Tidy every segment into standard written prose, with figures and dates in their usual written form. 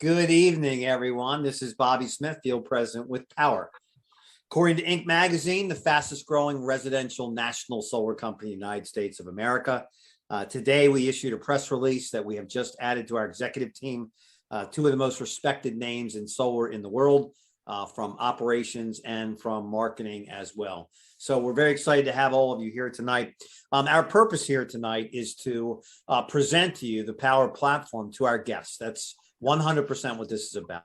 Good evening, everyone. This is Bobby Smithfield, president with Powur. According to Inc. magazine, the fastest growing residential national solar company in the United States of America. Today, we issued a press release that we have just added to our executive team, two of the most respected names in solar in the world, from operations and from marketing as well. So we're very excited to have all of you here tonight. Our purpose here tonight is to present to you the Powur platform to our guests. That's 100% what this is about.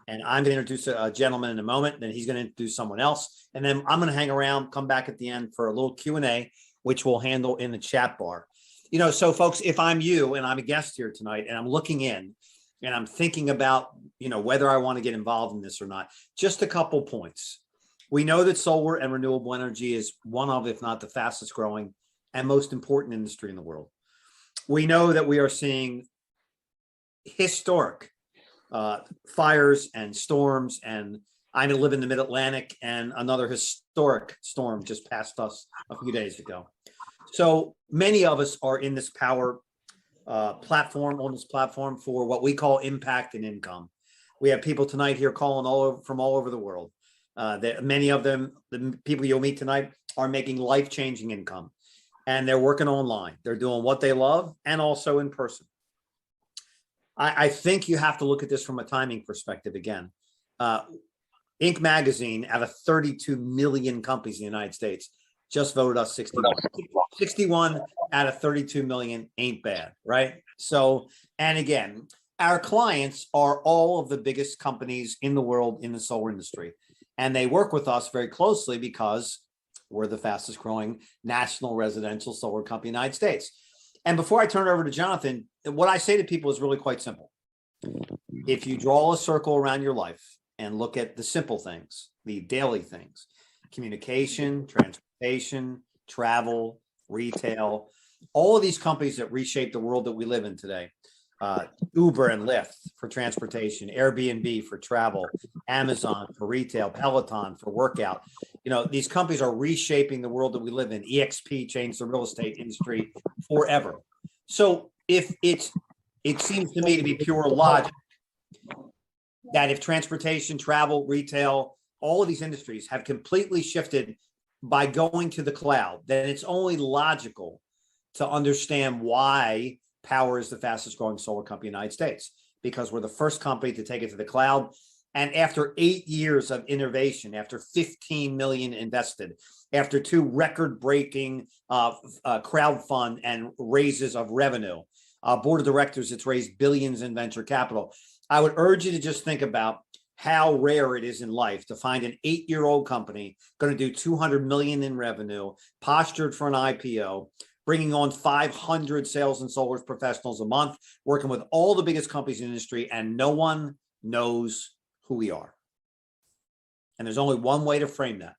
And I'm going to introduce a gentleman in a moment, then he's going to introduce someone else. And then I'm going to hang around, come back at the end for a little Q&A, which we'll handle in the chat bar. You know, so folks, if I'm you and I'm a guest here tonight and I'm looking in and I'm thinking about, you know, whether I want to get involved in this or not, just a couple points. We know that solar and renewable energy is one of, if not the fastest growing and most important industry in the world. We know that we are seeing historic fires and storms, and I live in the mid-Atlantic, and another historic storm just passed us a few days ago. So many of us are in this Powur platform, on this platform for what we call impact and income. We have people tonight here calling from all over the world. Many of them, the people you'll meet tonight, are making life-changing income, and they're working online. They're doing what they love and also in person. I think you have to look at this from a timing perspective again. Inc. magazine, out of 32 million companies in the United States, just voted us 61. 61 out of 32 million ain't bad, right? So, and again, our clients are all of the biggest companies in the world in the solar industry. And they work with us very closely because we're the fastest growing national residential solar company in the United States. And before I turn it over to Jonathan, what I say to people is really quite simple. If you draw a circle around your life and look at the simple things, the daily things, communication, transportation, travel, retail, all of these companies that reshape the world that we live in today, Uber and Lyft for transportation, Airbnb for travel, Amazon for retail, Peloton for workout. You know, these companies are reshaping the world that we live in. EXP changed the real estate industry forever. So if it seems to me to be pure logic that if transportation, travel, retail, all of these industries have completely shifted by going to the cloud, then it's only logical to understand why Powur is the fastest growing solar company in the United States, because we're the first company to take it to the cloud. And after 8 years of innovation, after 15 million invested, after 2 record-breaking crowdfund and raises of revenue, board of directors, it's raised billions in venture capital. I would urge you to just think about how rare it is in life to find an 8-year-old company going to do 200 million in revenue, postured for an IPO, bringing on 500 sales and solar professionals a month, working with all the biggest companies in the industry, and no one knows who we are. And there's only one way to frame that,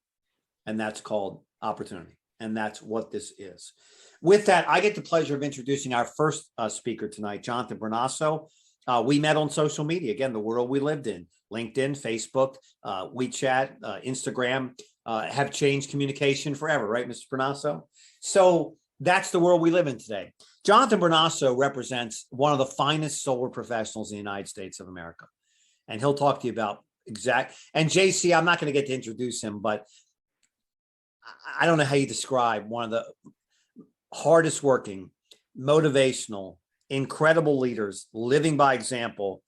and that's called opportunity. And that's what this is. With that, I get the pleasure of introducing our first speaker tonight, Jonathan Bernasso. We met on social media, again, the world we lived in, LinkedIn, Facebook, WeChat, Instagram, have changed communication forever, right, Mr. Bernasso? So that's the world we live in today. Jonathan Bernasso represents one of the finest solar professionals in the United States of America. And he'll talk to you about and JC, I'm not going to get to introduce him, but I don't know how you describe one of the hardest working, motivational, incredible leaders, living by example,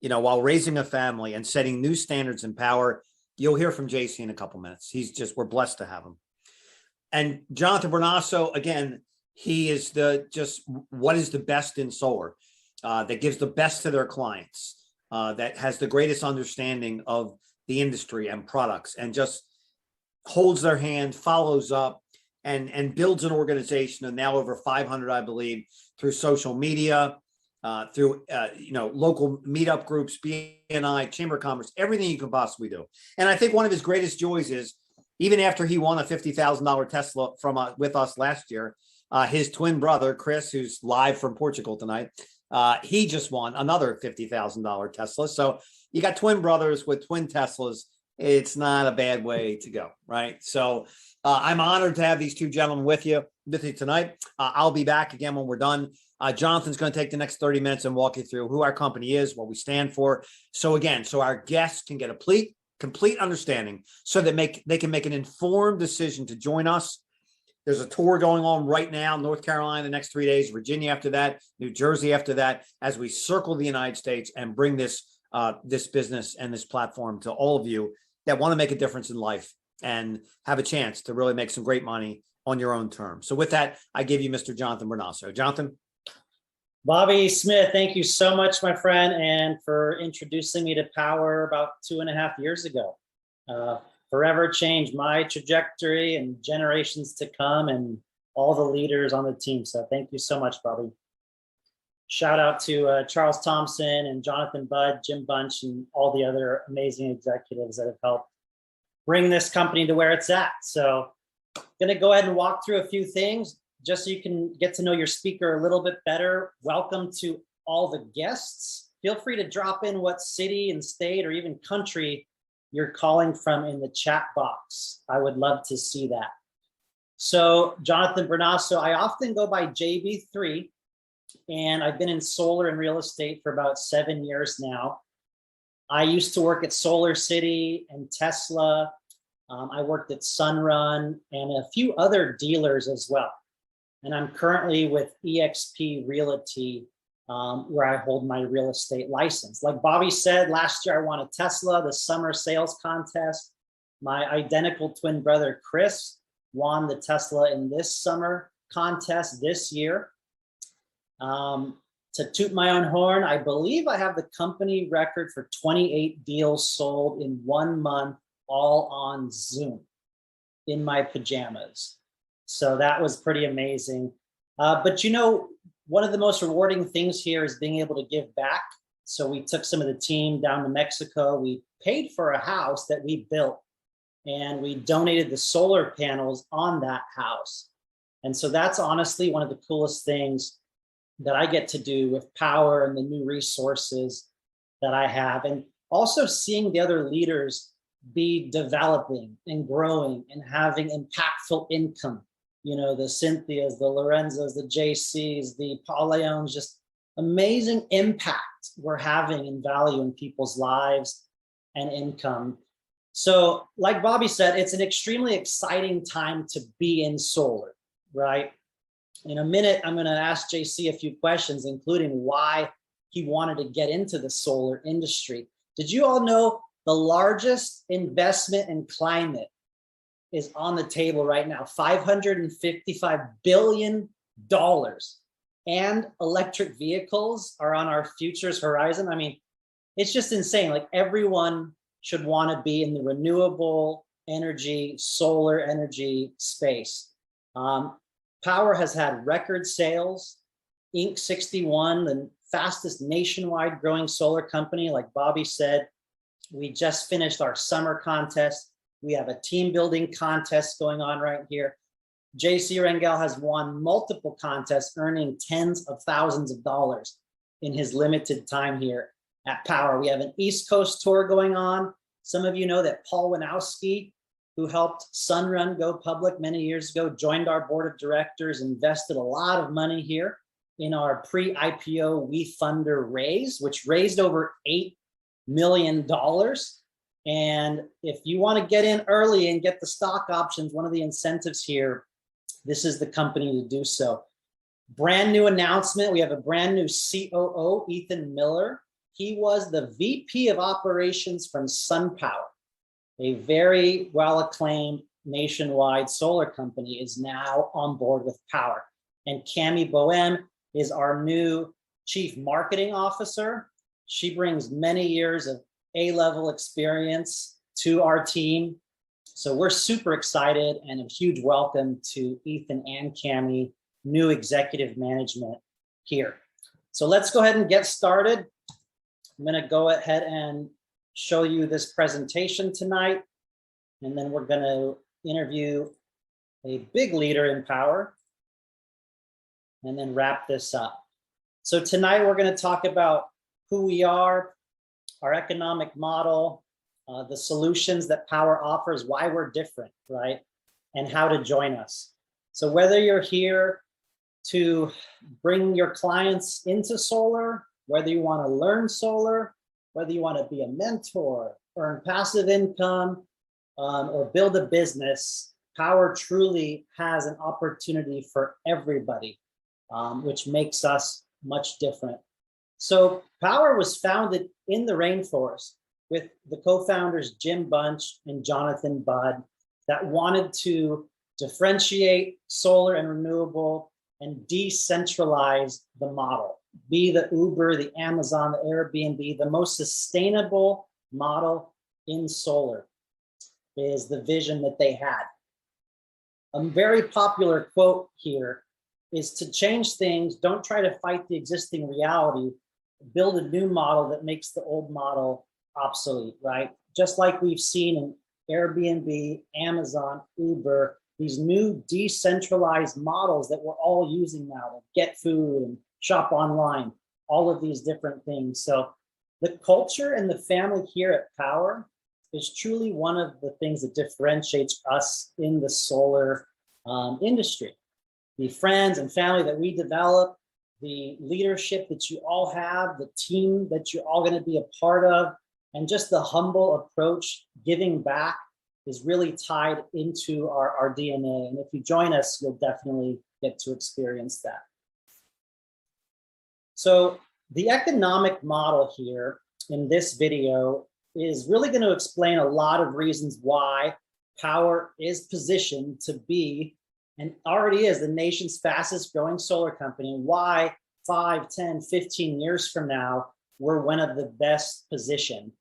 you know, while raising a family and setting new standards in Powur. You'll hear from JC in a couple minutes. We're blessed to have him. And Jonathan Bernasso, again, he is what is the best in solar, that gives the best to their clients, that has the greatest understanding of the industry and products, and just holds their hand, follows up, and builds an organization of now over 500, I believe, through social media, through local meetup groups, BNI, Chamber of Commerce, everything you can possibly do. And I think one of his greatest joys is, even after he won a $50,000 Tesla with us last year, his twin brother, Chris, who's live from Portugal tonight, he just won another $50,000 Tesla. So you got twin brothers with twin Teslas. It's not a bad way to go, right? So I'm honored to have these two gentlemen with you tonight. I'll be back again when we're done. Jonathan's going to take the next 30 minutes and walk you through who our company is, what we stand for. So again, so our guests can get a complete understanding so that they can make an informed decision to join us. There's a tour going on right now, North Carolina the next 3 days, Virginia after that, New Jersey after that, as we circle the United States and bring this business and this platform to all of you that want to make a difference in life and have a chance to really make some great money on your own terms. So with that, I give you Mr. Jonathan Bernasso. Jonathan? Bobby Smith, thank you so much, my friend, and for introducing me to Powur about 2.5 years ago. Forever changed my trajectory and generations to come and all the leaders on the team. So thank you so much, Bobby. Shout out to Charles Thompson and Jonathan Budd, Jim Bunch, and all the other amazing executives that have helped bring this company to where it's at. So I'm going to go ahead and walk through a few things just so you can get to know your speaker a little bit better. Welcome to all the guests. Feel free to drop in what city and state or even country you're calling from in the chat box. I would love to see that. So Jonathan Bernasso, I often go by JB3, and I've been in solar and real estate for about 7 years now. I used to work at Solar City and Tesla. I worked at Sunrun and a few other dealers as well. And I'm currently with eXp Realty, where I hold my real estate license. Like Bobby said, last year I won a Tesla, the summer sales contest. My identical twin brother, Chris, won the Tesla in this summer contest this year. To toot my own horn, I believe I have the company record for 28 deals sold in 1 month, all on Zoom in my pajamas. So that was pretty amazing. But you know, one of the most rewarding things here is being able to give back. So we took some of the team down to Mexico. We paid for a house that we built, and we donated the solar panels on that house. And so that's honestly one of the coolest things that I get to do with Powur and the new resources that I have. And also seeing the other leaders be developing and growing and having impactful income. You know, the Cynthias, the Lorenzas, the JCs, the Paul Leons, just amazing impact we're having in value in people's lives and income. So like Bobby said, it's an extremely exciting time to be in solar, right? In a minute, I'm going to ask JC a few questions, including why he wanted to get into the solar industry. Did you all know the largest investment in climate is on the table right now? $555 billion. And electric vehicles are on our futures horizon. I mean, it's just insane. Like, everyone should want to be in the renewable energy, solar energy space. Powur has had record sales. Inc. 61, the fastest nationwide growing solar company. Like Bobby said, we just finished our summer contest. We have a team building contest going on right here. JC Rangel has won multiple contests, earning tens of thousands of dollars in his limited time here at Powur. We have an East Coast tour going on. Some of you know that Paul Wanowski, who helped Sunrun go public many years ago, joined our board of directors, invested a lot of money here in our pre-IPO WeFunder raise, which raised over $8 million. And if you want to get in early and get the stock options, one of the incentives here, this is the company to do so. Brand new announcement. We have a brand new COO, Ethan Miller. He was the VP of operations from SunPower, a very well-acclaimed nationwide solar company, is now on board with Powur. And Cami Boehm is our new chief marketing officer. She brings many years of A-level experience to our team. So we're super excited, and a huge welcome to Ethan and Cami, new executive management here. So let's go ahead and get started. I'm going to go ahead and show you this presentation tonight, and then we're going to interview a big leader in Powur and then wrap this up. So tonight we're going to talk about who we are, our economic model, the solutions that Powur offers, why we're different, right? And how to join us. So whether you're here to bring your clients into solar, whether you want to learn solar, whether you want to be a mentor, earn passive income, or build a business. Powur truly has an opportunity for everybody, which makes us much different. So Powur was founded in the rainforest with the co-founders Jim Bunch and Jonathan Budd that wanted to differentiate solar and renewable and decentralize the model. Be the Uber, the Amazon, the Airbnb, the most sustainable model in solar is the vision that they had. A very popular quote here is to change things, don't try to fight the existing reality, build a new model that makes the old model obsolete, right? Just like we've seen in Airbnb, Amazon, Uber, these new decentralized models that we're all using now to get food and shop online, all of these different things. So the culture and the family here at Powur is truly one of the things that differentiates us in the solar industry. The friends and family that we develop, the leadership that you all have, the team that you're all going to be a part of, and just the humble approach, giving back, is really tied into our DNA. And if you join us, you'll definitely get to experience that. So the economic model here in this video is really going to explain a lot of reasons why Powur is positioned to be, and already is, the nation's fastest growing solar company, and why 5, 10, 15 years from now, we're one of the best positioned.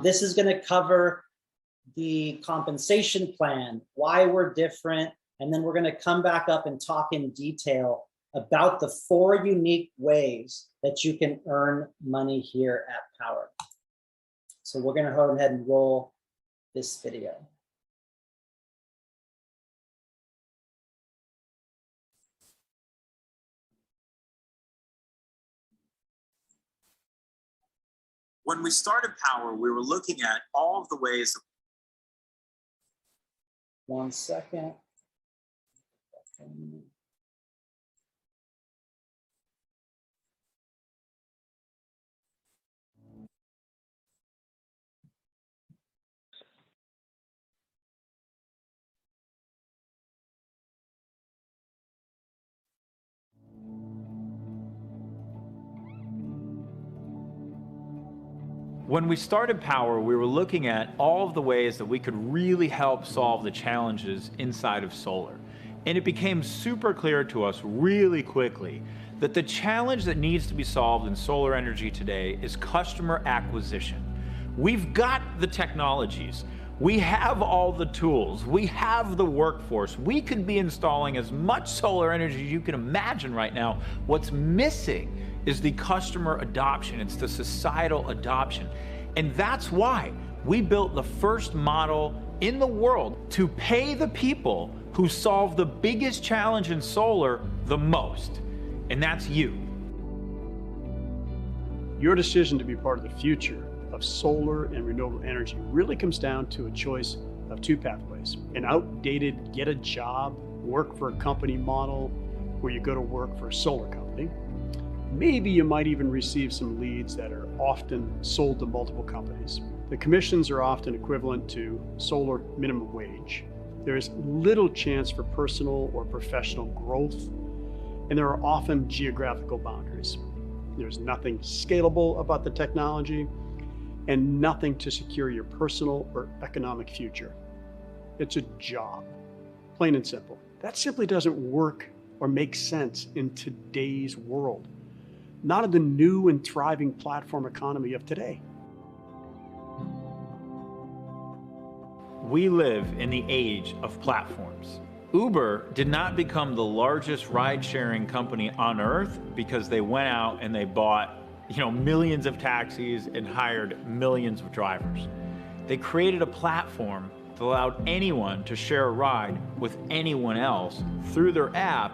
This is going to cover the compensation plan, why we're different, and then we're going to come back up and talk in detail about the 4 unique ways that you can earn money here at Powur. So we're going to go ahead and roll this video. When we started Powur, we were looking at all of the ways. 1 second. When we started Powur, we were looking at all of the ways that we could really help solve the challenges inside of solar. And it became super clear to us really quickly that the challenge that needs to be solved in solar energy today is customer acquisition. We've got the technologies, we have all the tools, we have the workforce, we could be installing as much solar energy as you can imagine right now. What's missing is the customer adoption, it's the societal adoption. And that's why we built the first model in the world to pay the people who solve the biggest challenge in solar the most, and that's you. Your decision to be part of the future of solar and renewable energy really comes down to a choice of 2 pathways. An outdated get a job, work for a company model where you go to work for a solar company. Maybe you might even receive some leads that are often sold to multiple companies. The commissions are often equivalent to solar minimum wage. There is little chance for personal or professional growth, and there are often geographical boundaries. There's nothing scalable about the technology and nothing to secure your personal or economic future. It's a job, plain and simple. That simply doesn't work or make sense in today's world. Not in the new and thriving platform economy of today. We live in the age of platforms. Uber did not become the largest ride-sharing company on earth because they went out and they bought, millions of taxis and hired millions of drivers. They created a platform that allowed anyone to share a ride with anyone else through their app,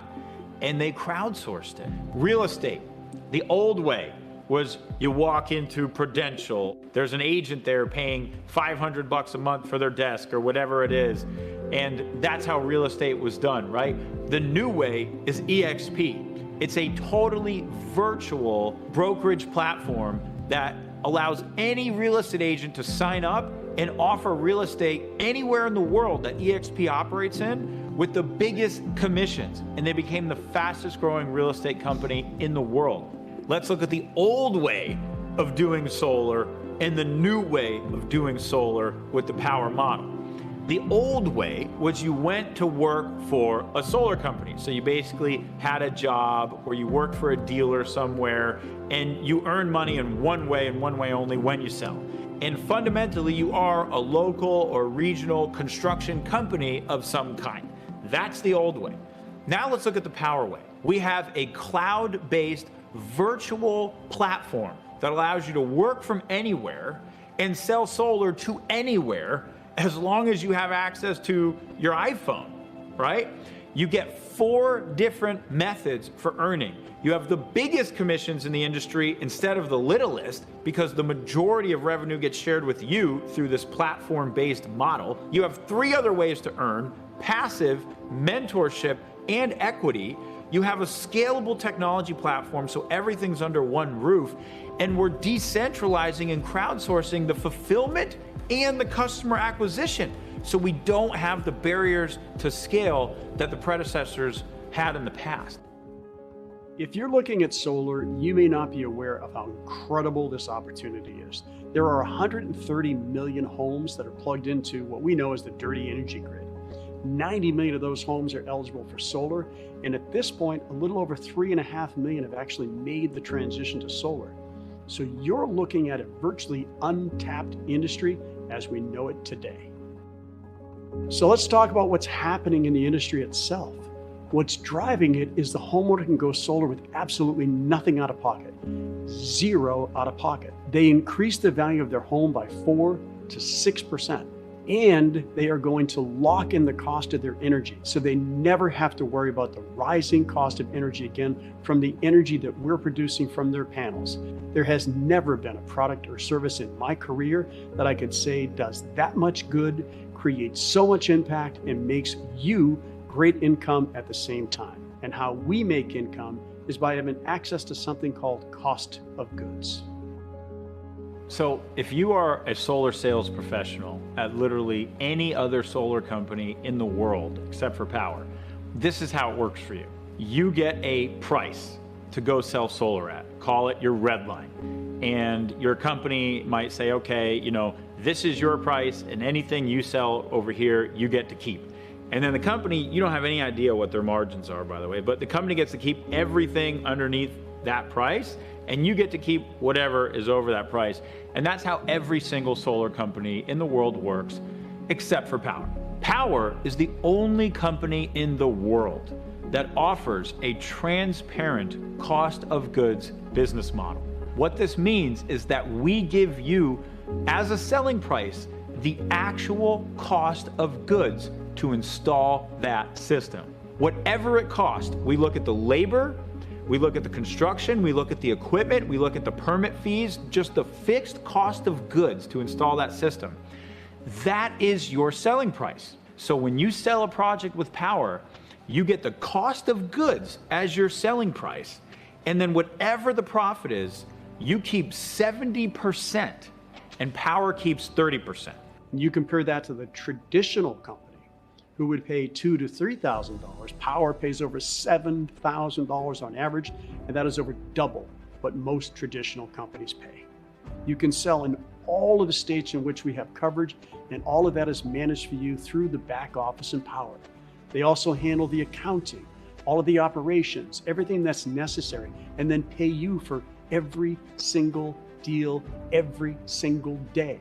and they crowdsourced it. Real estate. The old way was you walk into Prudential, there's an agent there paying $500 a month for their desk or whatever it is, And that's how real estate was done, right? The new way is EXP. It's a totally virtual brokerage platform that allows any real estate agent to sign up and offer real estate anywhere in the world that EXP operates in with the biggest commissions. And they became the fastest growing real estate company in the world. Let's look at the old way of doing solar and the new way of doing solar with the Powur model. The old way was you went to work for a solar company. So you basically had a job or you worked for a dealer somewhere and you earn money in one way and one way only when you sell. And fundamentally, you are a local or regional construction company of some kind. That's the old way. Now let's look at the Powur way. We have a cloud-based virtual platform that allows you to work from anywhere and sell solar to anywhere as long as you have access to your iPhone, right? You get 4 different methods for earning. You have the biggest commissions in the industry instead of the littlest because the majority of revenue gets shared with you through this platform-based model. You have 3 other ways to earn: passive, mentorship, and equity. You have a scalable technology platform so everything's under one roof, and we're decentralizing and crowdsourcing the fulfillment and the customer acquisition so we don't have the barriers to scale that the predecessors had in the past. If you're looking at solar, you may not be aware of how incredible this opportunity is. There are 130 million homes that are plugged into what we know as the dirty energy grid. 90 million of those homes are eligible for solar, and at this point, a little over 3.5 million have actually made the transition to solar. So you're looking at a virtually untapped industry as we know it today. So let's talk about what's happening in the industry itself. What's driving it is the homeowner can go solar with absolutely nothing out of pocket, 0 out of pocket. They increase the value of their home by 4 to 6%. And they are going to lock in the cost of their energy. So they never have to worry about the rising cost of energy again from the energy that we're producing from their panels. There has never been a product or service in my career that I could say does that much good, creates so much impact, and makes you great income at the same time. And how we make income is by having access to something called cost of goods. So if you are a solar sales professional at literally any other solar company in the world except for Powur, this is how it works for you. You get a price to go sell solar at, call it your red line. And your company might say, okay, this is your price and anything you sell over here, you get to keep. And then the company, you don't have any idea what their margins are, by the way, but the company gets to keep everything underneath that price, and you get to keep whatever is over that price. And that's how every single solar company in the world works, except for Powur. Powur is the only company in the world that offers a transparent cost of goods business model. What this means is that we give you, as a selling price, the actual cost of goods to install that system. Whatever it costs, we look at the labor, we look at the construction, we look at the equipment, we look at the permit fees, just the fixed cost of goods to install that system. That is your selling price. So when you sell a project with Powur, you get the cost of goods as your selling price, and then whatever the profit is, you keep 70% and Powur keeps 30%. You compare that to the traditional company who would pay $2,000 to $3,000. Powur pays over $7,000 on average, and that is over double what most traditional companies pay. You can sell in all of the states in which we have coverage, and all of that is managed for you through the back office in Powur. They also handle the accounting, all of the operations, everything that's necessary, and then pay you for every single deal, every single day.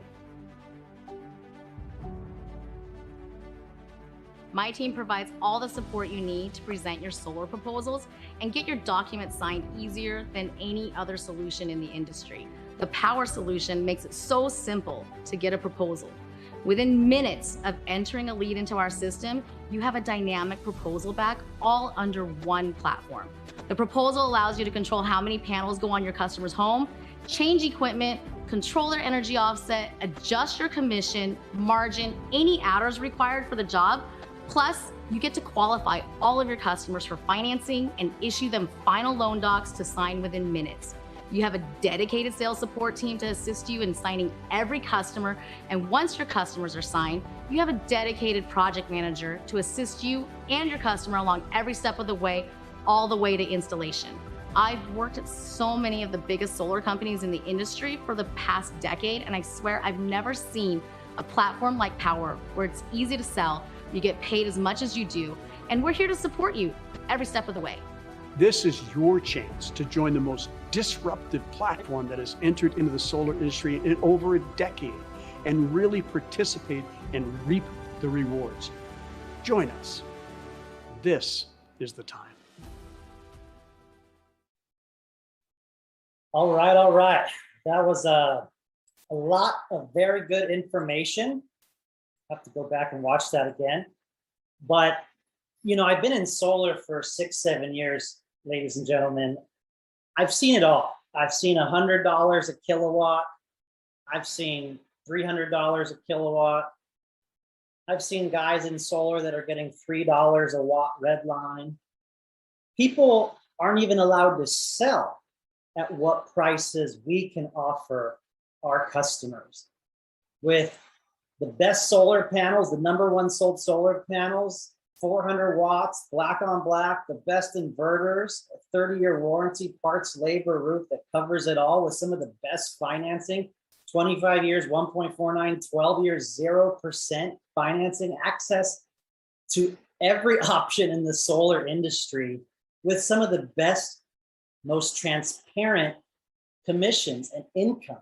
My team provides all the support you need to present your solar proposals and get your documents signed easier than any other solution in the industry. The Powur solution makes it so simple to get a proposal. Within minutes of entering a lead into our system, you have a dynamic proposal back all under one platform. The proposal allows you to control how many panels go on your customer's home, change equipment, control their energy offset, adjust your commission, margin, any adders required for the job. Plus, you get to qualify all of your customers for financing and issue them final loan docs to sign within minutes. You have a dedicated sales support team to assist you in signing every customer. And once your customers are signed, you have a dedicated project manager to assist you and your customer along every step of the way, all the way to installation. I've worked at so many of the biggest solar companies in the industry for the past decade, and I swear I've never seen a platform like Powur where it's easy to sell, you get paid as much as you do, and we're here to support you every step of the way. This is your chance to join the most disruptive platform that has entered into the solar industry in over a decade and really participate and reap the rewards. Join us. This is the time. All right. That was a lot of very good information. I have to go back and watch that again. But, you know, I've been in solar for 6-7 years, ladies and gentlemen. I've seen it all. I've seen $100 a kilowatt. I've seen $300 a kilowatt. I've seen guys in solar that are getting $3 a watt red line. People aren't even allowed to sell at what prices we can offer our customers. With the best solar panels, the #1 sold solar panels, 400 watts, black on black, the best inverters, a 30-year warranty, parts, labor, roof that covers it all with some of the best financing, 25 years, 1.49, 12 years, 0% financing, access to every option in the solar industry with some of the best, most transparent commissions and income.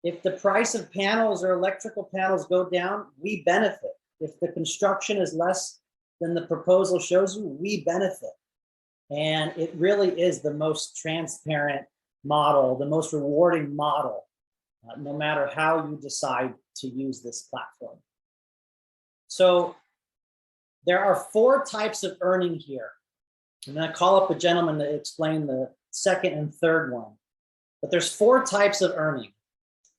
If the price of panels or electrical panels go down, we benefit. If the construction is less than the proposal shows you, we benefit. And it really is the most transparent model, the most rewarding model, no matter how you decide to use this platform. So there are 4 types of earning here. I'm going to call up a gentleman to explain the second and third one. But there's 4 types of earning.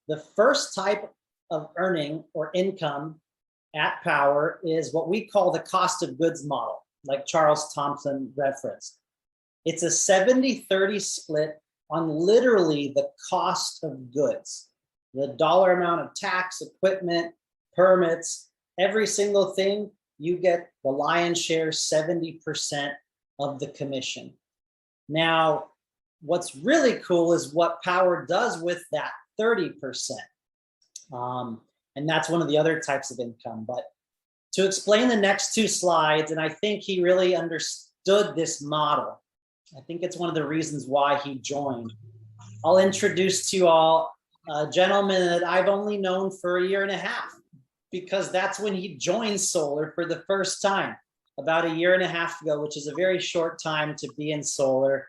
The first type of earning or income at Powur is what we call the cost of goods model, like Charles Thompson referenced. It's a 70-30 split on literally the cost of goods, the dollar amount of tax, equipment, permits, every single thing. You get the lion's share, 70% of the commission. Now, what's really cool is what Powur does with that 30%. And that's one of the other types of income. But to explain the next 2 slides, and I think he really understood this model. I think it's one of the reasons why he joined. I'll introduce to you all a gentleman that I've only known for a year and a half, because that's when he joined solar for the first time, about a year and a half ago, which is a very short time to be in solar.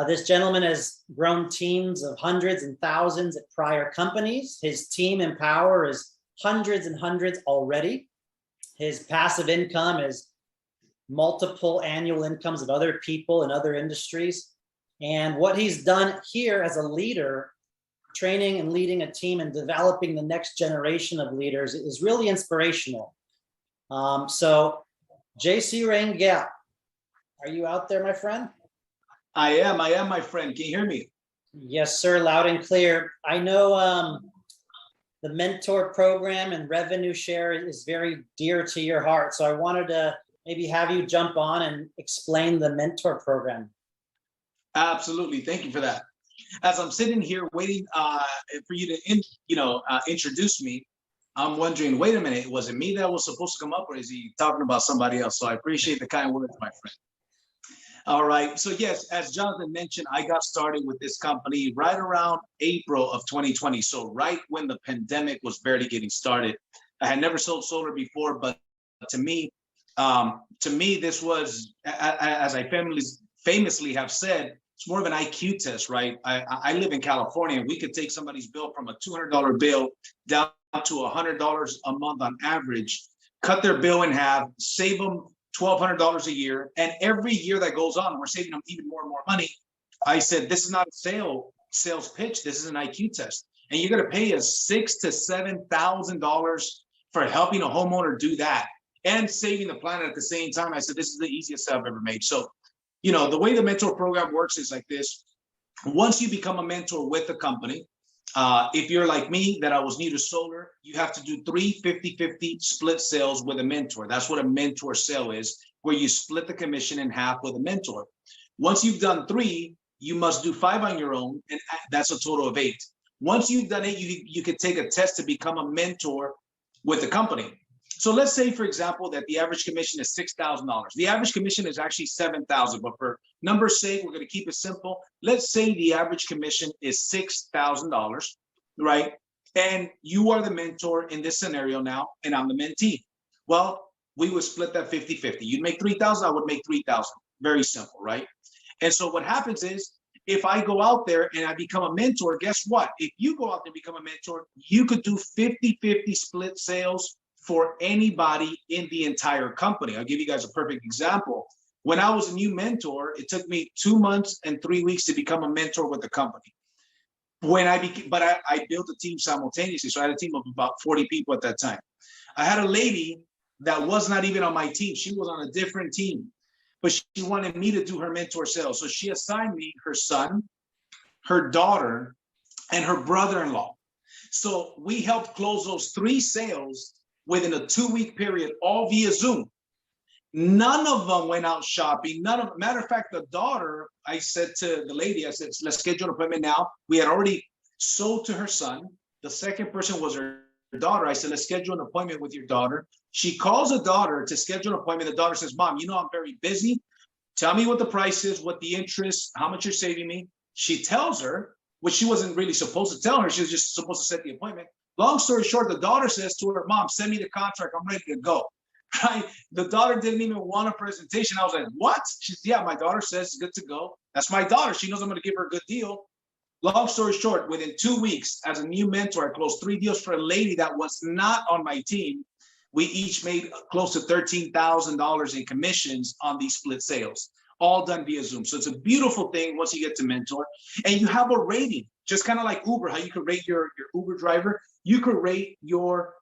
This gentleman has grown teams of hundreds and thousands at prior companies. His team in Powur is hundreds and hundreds already. His passive income is multiple annual incomes of other people in other industries. And what he's done here as a leader, training and leading a team and developing the next generation of leaders, is really inspirational. So JC Rangel, are you out there, my friend? I am, my friend. Can you hear me? Yes, sir. Loud and clear. I know the mentor program and revenue share is very dear to your heart. So I wanted to maybe have you jump on and explain the mentor program. Absolutely. Thank you for that. As I'm sitting here waiting for you to introduce me, I'm wondering, wait a minute, was it me that was supposed to come up, or is he talking about somebody else? So I appreciate the kind words, my friend. All right. So yes, as Jonathan mentioned, I got started with this company right around April of 2020. So right when the pandemic was barely getting started. I had never sold solar before, but to me, this was, as I famously have said, it's more of an IQ test, right? I live in California, and we could take somebody's bill from a $200 bill down to $100 a month on average, cut their bill in half, save them $1,200 a year. And every year that goes on, we're saving them even more and more money. I said, this is not a sales pitch. This is an IQ test. and you're going to pay us $6,000 to $7,000 for helping a homeowner do that and saving the planet at the same time. I said, this is the easiest sale I've ever made. So, you know, the way the mentor program works is like this. Once you become a mentor with the company, if you're like me, that I was new to solar, you have to do 3 50-50 split sales with a mentor. That's what a mentor sale is, where you split the commission in half with a mentor. Once you've done 3, you must do 5 on your own, and that's a total of 8. Once you've done it, you could take a test to become a mentor with the company. So let's say, for example, that the average commission is $6,000. The average commission is actually $7,000, but for numbers' sake, we're going to keep it simple. Let's say the average commission is $6,000, right? And you are the mentor in this scenario now, and I'm the mentee. Well, we would split that 50-50. You'd make $3,000, I would make $3,000. Very simple, right? And so what happens is, if I go out there and I become a mentor, guess what? If you go out there and become a mentor, you could do 50-50 split sales for anybody in the entire company. I'll give you guys a perfect example. When I was a new mentor, it took me 2 months and 3 weeks to become a mentor with the company. I built a team simultaneously. So I had a team of about 40 people at that time. I had a lady that was not even on my team. She was on a different team, but she wanted me to do her mentor sales. So she assigned me her son, her daughter, and her brother-in-law. So we helped close those 3 sales within a 2-week period, all via Zoom. None of them went out shopping. Matter of fact, the daughter, I said to the lady, I said, let's schedule an appointment now. We had already sold to her son. The second person was her daughter. I said, let's schedule an appointment with your daughter. She calls the daughter to schedule an appointment. The daughter says, Mom, you know, I'm very busy. Tell me what the price is, what the interest, how much you're saving me. She tells her, which she wasn't really supposed to tell her. She was just supposed to set the appointment. Long story short, the daughter says to her, Mom, send me the contract. I'm ready to go. Right? The daughter didn't even want a presentation. I was like, what? She's, yeah, my daughter says it's good to go. That's my daughter. She knows I'm going to give her a good deal. Long story short, within 2 weeks, as a new mentor, I closed 3 deals for a lady that was not on my team. We each made close to $13,000 in commissions on these split sales, all done via Zoom. So it's a beautiful thing once you get to mentor. And you have a rating, just kind of like Uber, how you could rate your Uber driver. You could rate your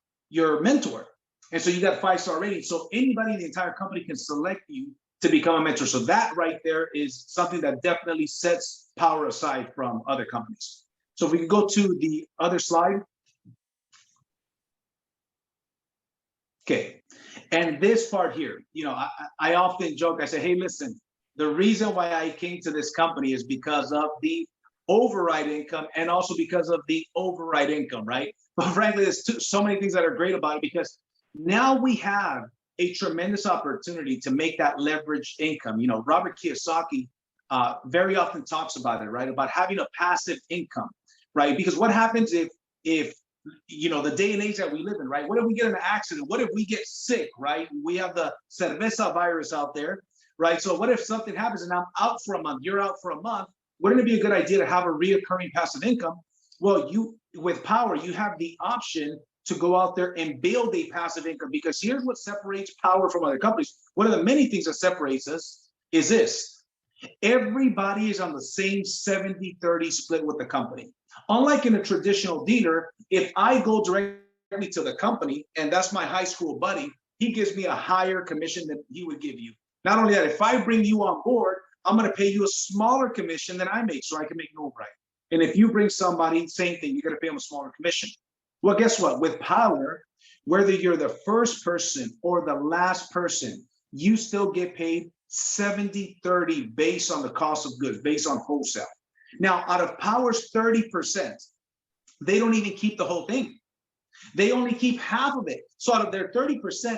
mentor. And so you got 5-star rating. So anybody in the entire company can select you to become a mentor. So that right there is something that definitely sets Powur aside from other companies. So if we can go to the other slide. Okay. And this part here, you know, I often joke, I say, hey, listen, the reason why I came to this company is because of the override income and also because of the override income, right? But frankly, there's so many things that are great about it, because now we have a tremendous opportunity to make that leveraged income. You know, Robert Kiyosaki very often talks about it, right? About having a passive income, right? Because what happens if you know, the day and age that we live in, right? What if we get in an accident? What if we get sick, right? We have the cerveza virus out there, right? So what if something happens and I'm out for a month, you're out for a month? Wouldn't it be a good idea to have a reoccurring passive income? Well, with Powur, you have the option to go out there and build a passive income, because here's what separates Powur from other companies. One of the many things that separates us is this: everybody is on the same 70-30 split with the company. Unlike in a traditional dealer, if I go directly to the company and that's my high school buddy, he gives me a higher commission than he would give you. Not only that, if I bring you on board, I'm going to pay you a smaller commission than I make, so I can make no right. And if you bring somebody, same thing, you're going to pay them a smaller commission. Well, guess what? With Powur, whether you're the first person or the last person, you still get paid 70-30 based on the cost of goods, based on wholesale. Now, out of Powur's 30%, they don't even keep the whole thing. They only keep half of it. So out of their 30%,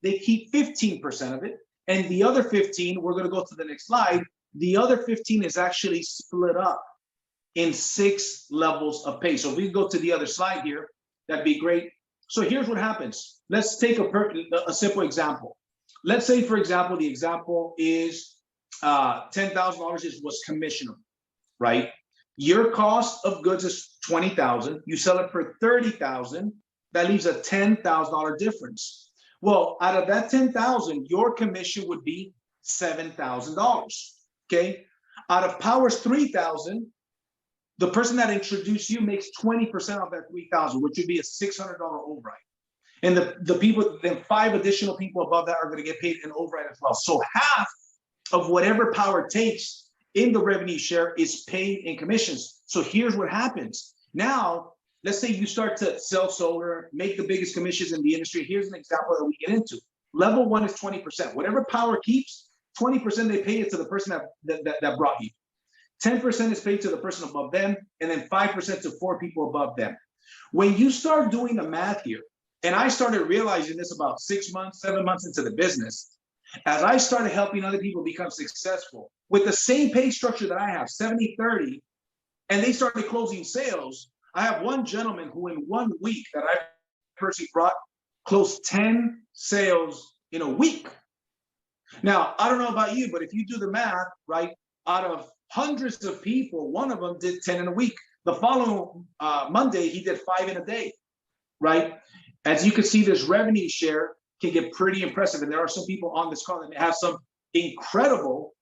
they keep 15% of it. And the other 15, we're going to go to the next slide. The other 15 is actually split up in 6 levels of pay. So if we go to the other slide here, that'd be great. So here's what happens. Let's take a simple example. Let's say, for example, the example is $10,000 was commissionable, right? Your cost of goods is $20,000. You sell it for $30,000. That leaves a $10,000 difference. Well, out of that $10,000, your commission would be $7,000. Okay. Out of Powur's $3,000, The person that introduced you makes 20% of that 3,000, which would be a $600 override. And the people, then 5 additional people above that are going to get paid an override as well. So half of whatever Powur takes in the revenue share is paid in commissions. So here's what happens. Now, let's say you start to sell solar, make the biggest commissions in the industry. Here's an example that we get into. Level 1 is 20%. Whatever Powur keeps, 20% they pay it to the person that brought you. 10% is paid to the person above them, and then 5% to 4 people above them. When you start doing the math here, and I started realizing this about 6 months, 7 months into the business, as I started helping other people become successful with the same pay structure that I have, 70-30, and they started closing sales. I have one gentleman who in 1 week that I personally brought closed 10 sales in a week. Now, I don't know about you, but if you do the math, right, out of hundreds of people, one of them did 10 in a week. The following Monday, he did 5 in a day, right? As you can see, this revenue share can get pretty impressive. And there are some people on this call that have some incredible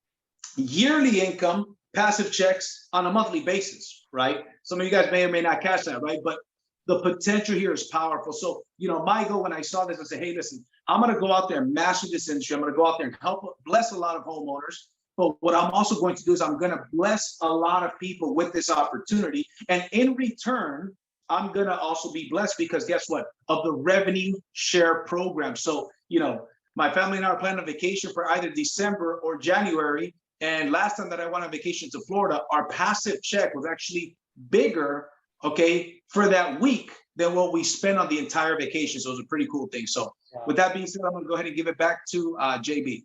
yearly income, passive checks on a monthly basis, right? Some of you guys may or may not catch that, right? But the potential here is powerful. So, you know, my goal when I saw this, I said, hey, listen, I'm going to go out there and master this industry. I'm going to go out there and help bless a lot of homeowners. But what I'm also going to do is I'm going to bless a lot of people with this opportunity. And in return, I'm going to also be blessed because guess what? Of the revenue share program. So, you know, my family and I are planning a vacation for either December or January. And last time that I went on vacation to Florida, our passive check was actually bigger, okay, for that week than what we spent on the entire vacation. So it was a pretty cool thing. So with that being said, I'm going to go ahead and give it back to JB.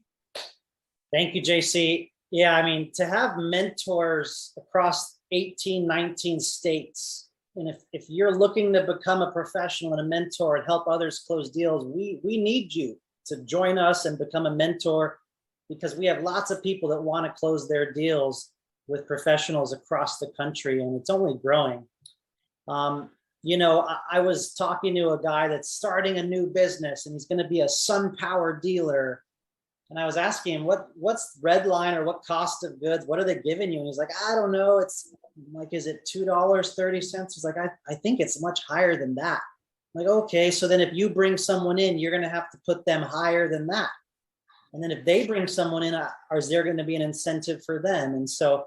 Thank you, JC. Yeah, I mean, to have mentors across 18, 19 states, and if you're looking to become a professional and a mentor and help others close deals, we need you to join us and become a mentor, because we have lots of people that want to close their deals with professionals across the country, and it's only growing. You know, I was talking to a guy that's starting a new business and he's going to be a SunPower dealer. And I was asking him, what's red line or what cost of goods? What are they giving you? And he's like, I don't know. It's like, is it $2.30? He's like, I think it's much higher than that. I'm like, okay, so then if you bring someone in, you're going to have to put them higher than that. And then if they bring someone in, is there going to be an incentive for them? And so,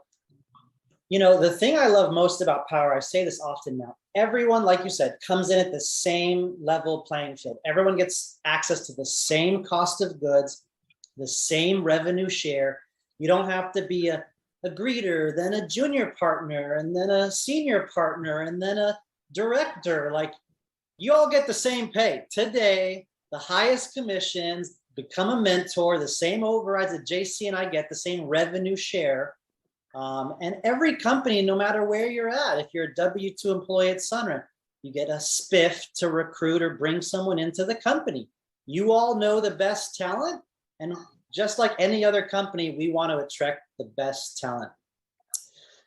you know, the thing I love most about Powur, I say this often now, everyone, like you said, comes in at the same level playing field. Everyone gets access to the same cost of goods, the same revenue share. You don't have to be a greeter, then a junior partner, and then a senior partner, and then a director. Like, you all get the same pay today, the highest commissions, become a mentor, the same overrides that JC and I get, the same revenue share. And every company, no matter where you're at, if you're a W-2 employee at Sunrun, you get a spiff to recruit or bring someone into the company. You all know the best talent. And just like any other company, we want to attract the best talent.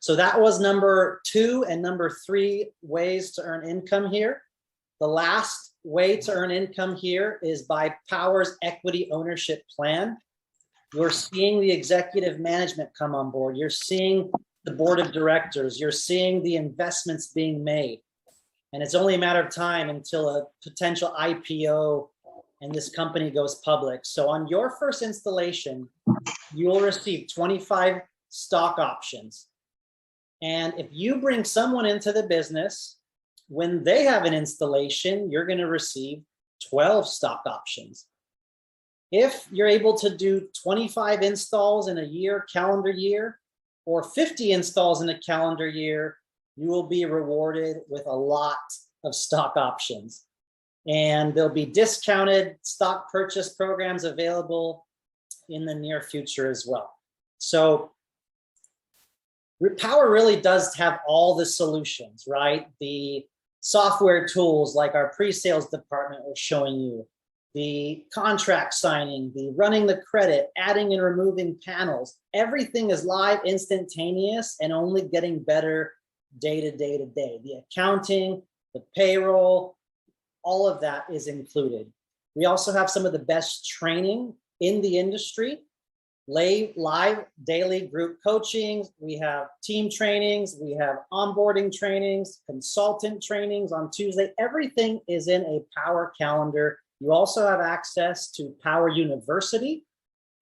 So that was number 2 and number 3 ways to earn income here. The last way to earn income here is by Powur's equity ownership plan. You're seeing the executive management come on board. You're seeing the board of directors. You're seeing the investments being made. And it's only a matter of time until a potential IPO and this company goes public. So on your first installation, you will receive 25 stock options. And if you bring someone into the business, when they have an installation, you're going to receive 12 stock options. If you're able to do 25 installs in a year, calendar year, or 50 installs in a calendar year, you will be rewarded with a lot of stock options. And there'll be discounted stock purchase programs available in the near future as well. So Powur really does have all the solutions, right? The software tools like our pre-sales department was showing you, the contract signing, the running the credit, adding and removing panels. Everything is live, instantaneous, and only getting better day to day to day. The accounting, the payroll, all of that is included. We also have some of the best training in the industry, live daily group coachings. We have team trainings. We have onboarding trainings, consultant trainings on Tuesday. Everything is in a Powur calendar. You also have access to Powur University.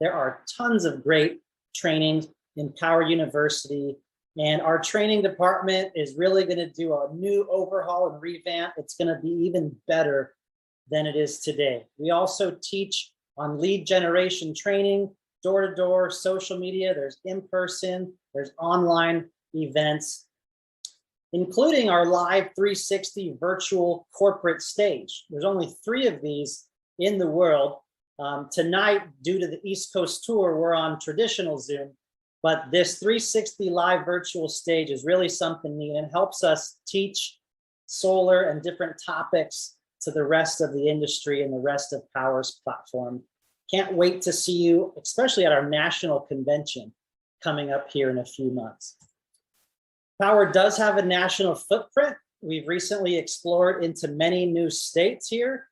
There are tons of great trainings in Powur University. And our training department is really going to do a new overhaul and revamp. It's going to be even better than it is today. We also teach on lead generation training, door-to-door, social media. There's in-person, there's online events, including our live 360 virtual corporate stage. There's only 3 of these in the world. Tonight, due to the East Coast tour, we're on traditional Zoom, but this 360 live virtual stage is really something neat and helps us teach solar and different topics to the rest of the industry and the rest of Powur's platform. Can't wait to see you, especially at our national convention coming up here in a few months. Powur does have a national footprint. We've recently explored into many new states here.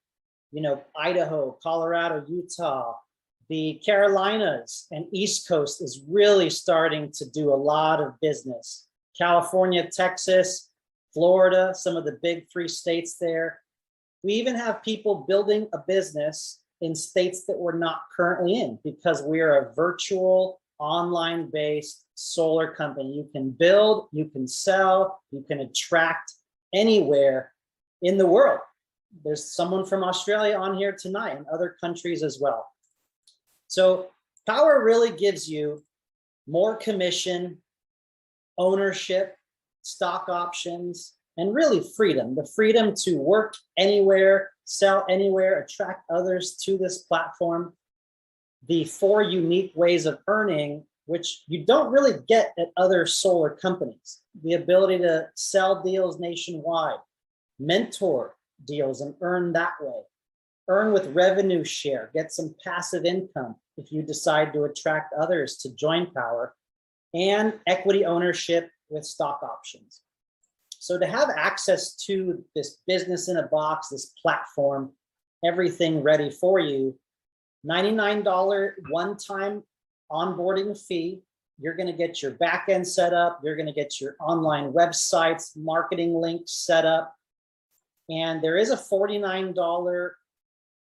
You know, Idaho, Colorado, Utah, the Carolinas, and East Coast is really starting to do a lot of business. California, Texas, Florida, some of the big 3 states there. We even have people building a business in states that we're not currently in because we're a virtual, online-based solar company. You can build, you can sell, you can attract anywhere in the world. There's someone from Australia on here tonight and other countries as well. So Powur really gives you more commission, ownership, stock options, and really freedom, the freedom to work anywhere, sell anywhere, attract others to this platform. The 4 unique ways of earning, which you don't really get at other solar companies. The ability to sell deals nationwide, mentor deals and earn that way. Earn with revenue share, get some passive income if you decide to attract others to join Powur, and equity ownership with stock options. So to have access to this business in a box, this platform, everything ready for you, $99 one-time onboarding fee. You're going to get your backend set up. You're going to get your online websites, marketing links set up. And there is a $49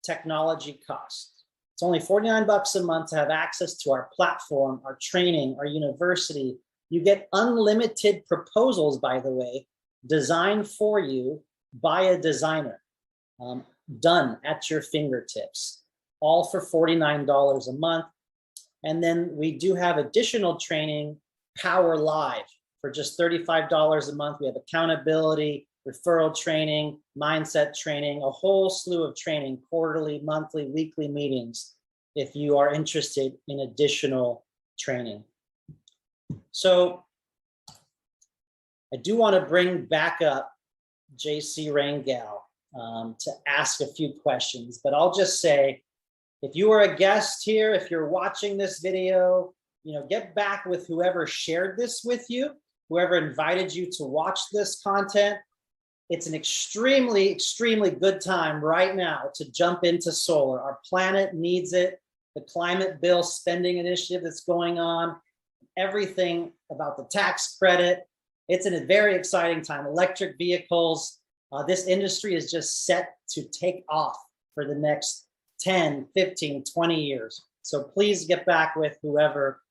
technology cost. It's only $49 a month to have access to our platform, our training, our university. You get unlimited proposals, by the way, designed for you by a designer, done at your fingertips, all for $49 a month. And then we do have additional training, Powur Live, for just $35 a month. We have accountability, referral training, mindset training, a whole slew of training, quarterly, monthly, weekly meetings, if you are interested in additional training. So I do want to bring back up JC Rangel to ask a few questions, but I'll just say, if you are a guest here, if you're watching this video, get back with whoever shared this with you, whoever invited you to watch this content. It's an extremely, extremely good time right now to jump into solar. Our planet needs it. The climate bill spending initiative that's going on, everything about the tax credit. It's a very exciting time. Electric vehicles, this industry is just set to take off for the next 10, 15, 20 years. So please get back with whoever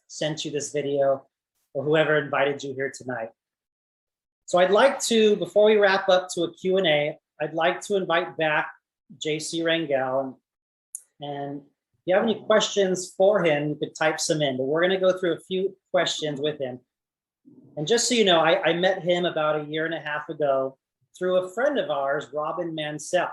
sent you this video or whoever invited you here tonight. So I'd like to, before we wrap up to a Q&A, I'd like to invite back JC Rangel. And if you have any questions for him, you could type some in, but we're going to go through a few questions with him. And just so you know, I met him about 1.5 years ago through a friend of ours, Robin Mansell.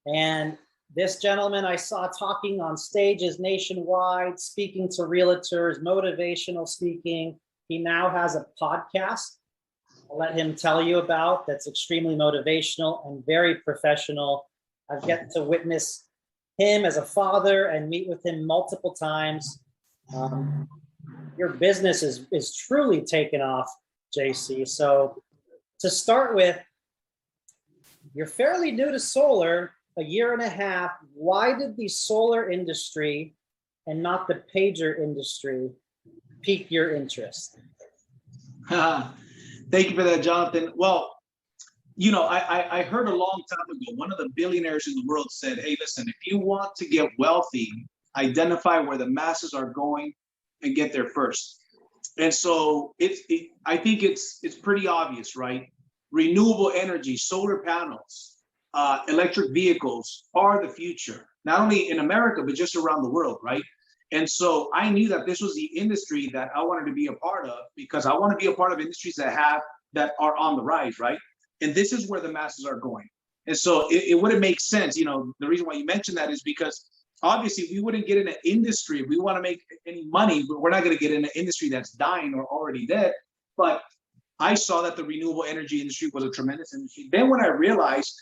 And this gentleman I saw talking on stages nationwide, speaking to realtors, motivational speaking. He now has a podcast I'll let him tell you about that's extremely motivational and very professional. I've gotten to witness him as a father and meet with him multiple times. Your business is truly taken off, JC. So to start with, you're fairly new to solar, 1.5 years. Why did the solar industry and not the pager industry pique your interest? Thank you for that, Jonathan. Well, you know, I heard a long time ago, one of the billionaires in the world said, hey, listen, if you want to get wealthy, identify where the masses are going and get there first. And so I think it's pretty obvious, right? Renewable energy, solar panels, electric vehicles are the future, not only in America, but just around the world, right? And so I knew that this was the industry that I wanted to be a part of, because I want to be a part of industries that are on the rise, right? And this is where the masses are going. And so it wouldn't make sense. You know, the reason why you mentioned that is because obviously we wouldn't get in an industry. If we want to make any money, we're not going to get in an industry that's dying or already dead. But I saw that the renewable energy industry was a tremendous industry. Then when I realized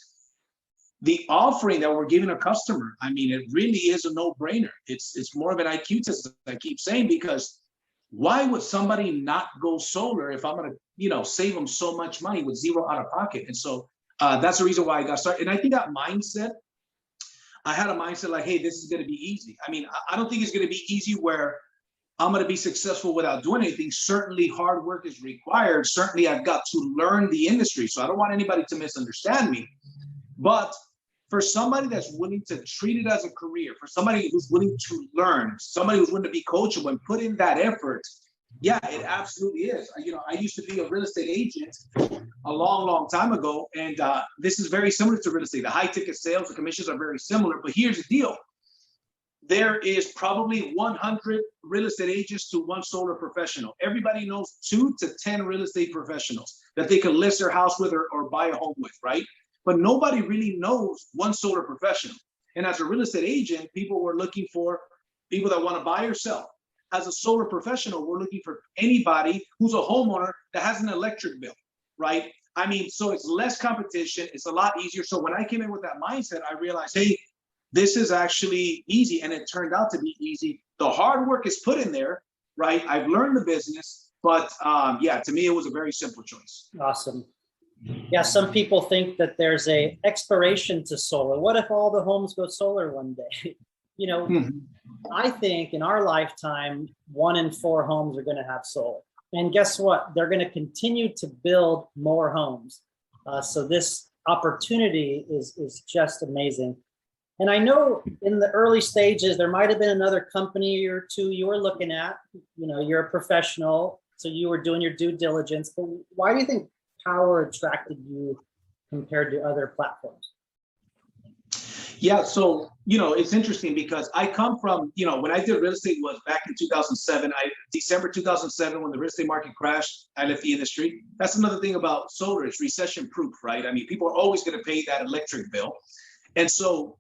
the offering that we're giving a customer, I mean, it really is a no-brainer. It's more of an IQ test, as I keep saying, because why would somebody not go solar if I'm going to, you know, save them so much money with zero out of pocket? And so that's the reason why I got started. And I think that mindset, I had a mindset like, hey, this is going to be easy. I mean, I don't think it's going to be easy where I'm going to be successful without doing anything. Certainly hard work is required. Certainly I've got to learn the industry. So I don't want anybody to misunderstand me. But for somebody that's willing to treat it as a career, for somebody who's willing to learn, somebody who's willing to be coachable and put in that effort, yeah, it absolutely is. You know, I used to be a real estate agent a long, long time ago, and this is very similar to real estate. The high ticket sales, the commissions are very similar, but here's the deal. There is probably 100 real estate agents to one solar professional. Everybody knows 2 to 10 real estate professionals that they could list their house with or buy a home with, right? But nobody really knows one solar professional. And as a real estate agent, people were looking for people that want to buy or sell. As a solar professional, we're looking for anybody who's a homeowner that has an electric bill, right? I mean, so it's less competition. It's a lot easier. So when I came in with that mindset, I realized, hey, this is actually easy. And it turned out to be easy. The hard work is put in there, right? I've learned the business, but yeah, to me, it was a very simple choice. Awesome. Yeah, some people think that there's a expiration to solar. What if all the homes go solar one day? You know, I think in our lifetime, 1 in 4 homes are going to have solar. And guess what? They're going to continue to build more homes. So this opportunity is just amazing. And I know in the early stages, there might have been another company or two you were looking at. You know, you're a professional, so you were doing your due diligence. But why do you think Powur attracted you compared to other platforms? Yeah, so, you know, it's interesting because I come from, you know, when I did real estate was back in 2007, December 2007, when the real estate market crashed, I left the industry. That's another thing about solar, it's recession proof, right? I mean, people are always going to pay that electric bill. And so,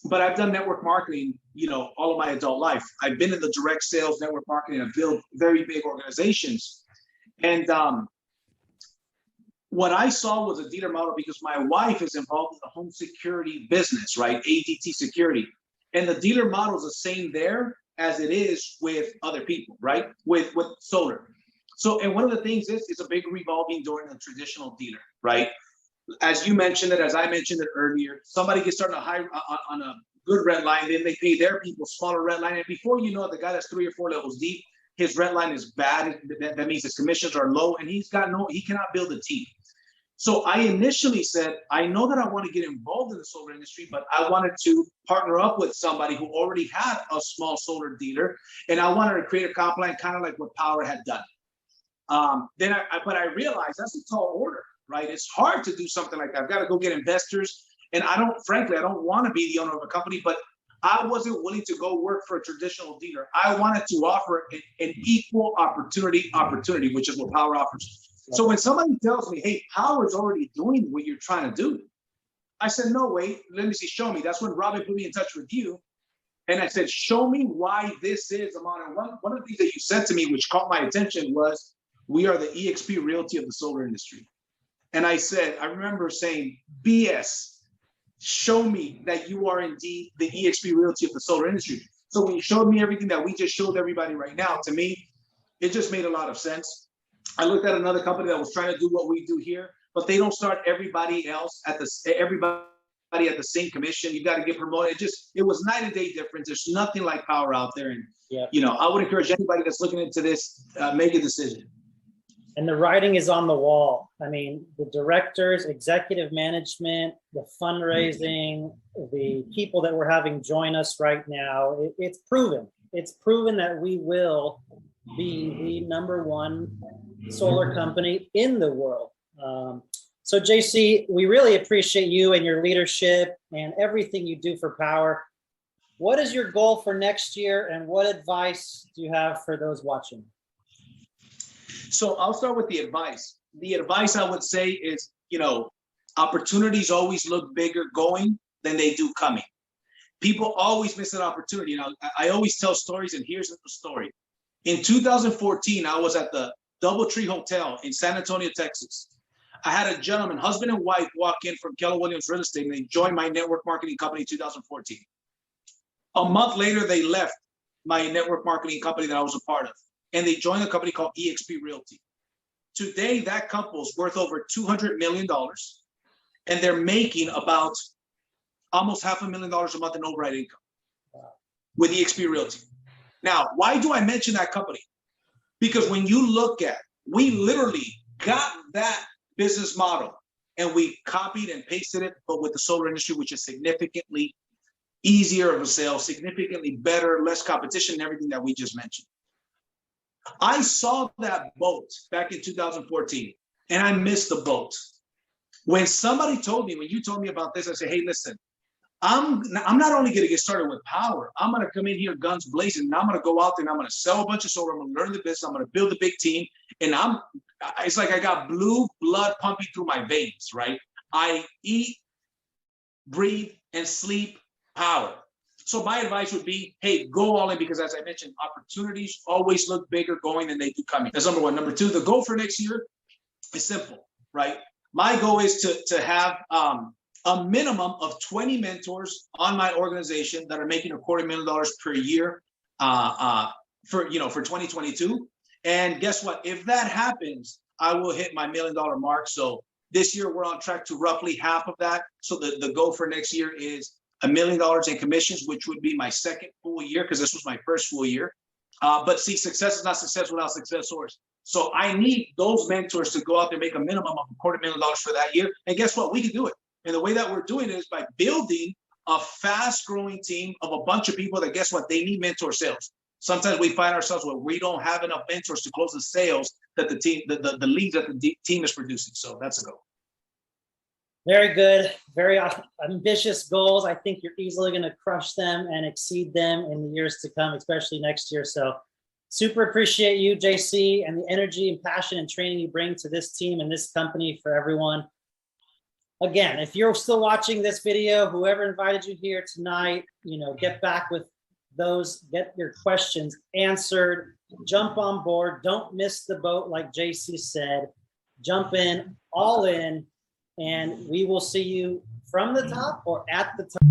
but I've done network marketing, you know, all of my adult life. I've been in the direct sales network marketing. I've built very big organizations. And what I saw was a dealer model because my wife is involved in the home security business, right? ADT security. And the dealer model is the same there as it is with other people, right? With solar. So, and one of the things is, it's a big revolving door in a traditional dealer, right? As you mentioned it, as I mentioned it earlier, somebody gets started on a good rent line, then they pay their people smaller rent line. And before you know it, the guy that's 3 or 4 levels deep, his rent line is bad. That means his commissions are low and he cannot build a team. So I initially said, I know that I want to get involved in the solar industry, but I wanted to partner up with somebody who already had a small solar dealer. And I wanted to create a comp plan, kind of like what Powur had done. But I realized that's a tall order, right? It's hard to do something like that. I've got to go get investors. And frankly, I don't want to be the owner of a company, but I wasn't willing to go work for a traditional dealer. I wanted to offer an equal opportunity, which is what Powur offers. So when somebody tells me, hey, Powur's already doing what you're trying to do, I said, no, wait, let me see, show me. That's when Robin put me in touch with you. And I said, show me why this is, Amon. And one of the things that you said to me, which caught my attention, was, we are the EXP Realty of the solar industry. And I remember saying, BS, show me that you are indeed the EXP Realty of the solar industry. So when you showed me everything that we just showed everybody right now, to me, it just made a lot of sense. I looked at another company that was trying to do what we do here, but they don't start everybody at the same commission. You got to get promoted. It was night and day difference. There's nothing like Powur out there. And, I would encourage anybody that's looking into this, make a decision. And the writing is on the wall. I mean, the directors, executive management, the fundraising, the people that we're having join us right now, it's proven. It's proven that we will be the #1 solar company in the world. So JC, we really appreciate you and your leadership and everything you do for Powur. What is your goal for next year, and what advice do you have for those watching? So I'll start with the advice. The advice I would say is, opportunities always look bigger going than they do coming. People always miss an opportunity. I always tell stories, and here's the story. In 2014, I was at the DoubleTree Hotel in San Antonio, Texas. I had a gentleman, husband and wife, walk in from Keller Williams Real Estate, and they joined my network marketing company in 2014. A month later, they left my network marketing company that I was a part of, and they joined a company called eXp Realty. Today, that couple's worth over $200 million, and they're making about almost $500,000 a month in override income with eXp Realty. Now, why do I mention that company? Because when you look at, we literally got that business model and we copied and pasted it, but with the solar industry, which is significantly easier of a sale, significantly better, less competition, and everything that we just mentioned. I saw that boat back in 2014, and I missed the boat. When you told me about this, I said, hey, listen, I'm not only going to get started with Powur, I'm going to come in here guns blazing, and I'm going to go out there and I'm going to sell a bunch of solar. I'm going to learn the business. I'm going to build a big team. And it's like I got blue blood pumping through my veins, right? I eat, breathe, and sleep Powur. So my advice would be, hey, go all in, because as I mentioned, opportunities always look bigger going than they do coming. That's number one. Number two, the goal for next year is simple, right? My goal is to have a minimum of 20 mentors on my organization that are making $250,000 per year for 2022. And guess what? If that happens, I will hit my $1 million mark. So this year we're on track to roughly half of that. So the goal for next year is $1 million in commissions, which would be my second full year, because this was my first full year. But see, success is not success without success source. So I need those mentors to go out there and make a minimum of $250,000 for that year. And guess what? We can do it. And the way that we're doing it is by building a fast growing team of a bunch of people that, guess what? They need mentor sales. Sometimes we find ourselves where we don't have enough mentors to close the sales that the team, the leads that the team is producing. So that's a goal. Very good. Very ambitious goals. I think you're easily going to crush them and exceed them in the years to come, especially next year. So super appreciate you, JC, and the energy and passion and training you bring to this team and this company for everyone. Again, if you're still watching this video, whoever invited you here tonight, get back with those, get your questions answered, jump on board. Don't miss the boat, like JC said. Jump in, all in, and we will see you from the top or at the top.